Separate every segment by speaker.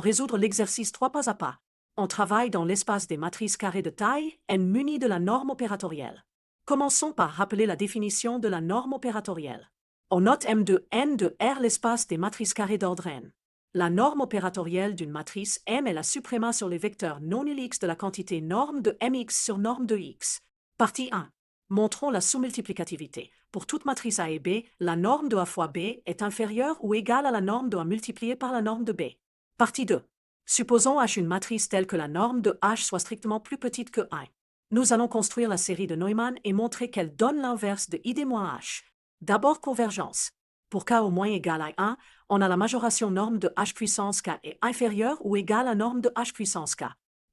Speaker 1: Résoudre l'exercice 3 pas à pas. On travaille dans l'espace des matrices carrées de taille n munies de la norme opératorielle. Commençons par rappeler la définition de la norme opératorielle. On note M de n de R l'espace des matrices carrées d'ordre n. La norme opératorielle d'une matrice M est la supréma sur les vecteurs non nuls x de la quantité norme de mx sur norme de x. Partie 1. Montrons la sous-multiplicativité. Pour toute matrice A et B, la norme de A fois B est inférieure ou égale à la norme de A multipliée par la norme de B. Partie 2. Supposons H une matrice telle que la norme de H soit strictement plus petite que 1. Nous allons construire la série de Neumann et montrer qu'elle donne l'inverse de ID-H. D'abord convergence. Pour k au moins égal à 1, on a la majoration norme de H puissance k est inférieure ou égale à norme de H puissance k.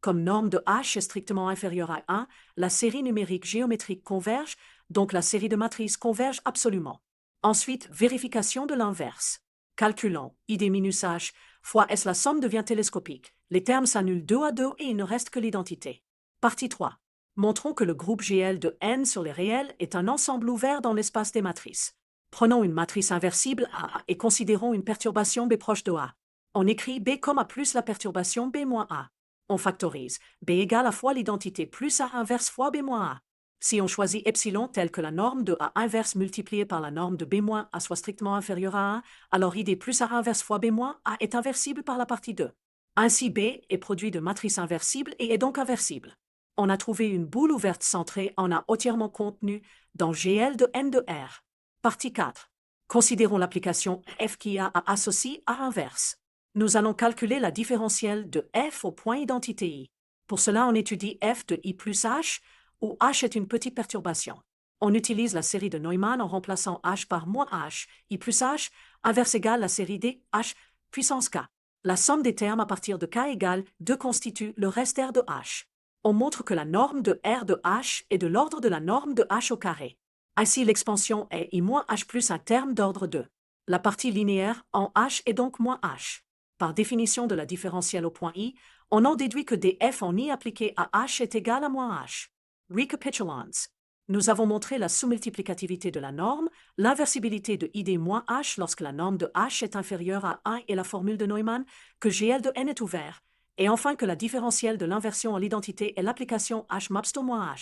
Speaker 1: Comme norme de H est strictement inférieure à 1, la série numérique géométrique converge, donc la série de matrices converge absolument. Ensuite, vérification de l'inverse. Calculons ID-H fois S, la somme devient télescopique. Les termes s'annulent 2 à 2 et il ne reste que l'identité. Partie 3. Montrons que le groupe GL de n sur les réels est un ensemble ouvert dans l'espace des matrices. Prenons une matrice inversible A et considérons une perturbation B proche de A. On écrit B comme A plus la perturbation B moins A. On factorise. B égale à fois l'identité plus A inverse fois B moins A. Si on choisit epsilon tel que la norme de A inverse multipliée par la norme de B moins A soit strictement inférieure à 1, alors ID plus A inverse fois B moins A est inversible par la partie 2. Ainsi B est produit de matrice inversible et est donc inversible. On a trouvé une boule ouverte centrée en A entièrement contenue dans GL de n de R. Partie 4. Considérons l'application f qui a à associer A inverse. Nous allons calculer la différentielle de f au point identité I. Pour cela, on étudie f de I plus h, où h est une petite perturbation. On utilise la série de Neumann en remplaçant h par moins h. I plus h, inverse égale la série d, h puissance k. La somme des termes à partir de k égale 2 constitue le reste R de h. On montre que la norme de R de h est de l'ordre de la norme de h au carré. Ainsi, l'expansion est I moins h plus un terme d'ordre 2. La partie linéaire en h est donc moins h. Par définition de la différentielle au point I, on en déduit que df en I appliqué à h est égal à moins h. Recapitulons. Nous avons montré la sous-multiplicativité de la norme, l'inversibilité de ID moins h lorsque la norme de h est inférieure à 1 et la formule de Neumann, que GL de n est ouvert, et enfin que la différentielle de l'inversion à l'identité est l'application h maps moins h.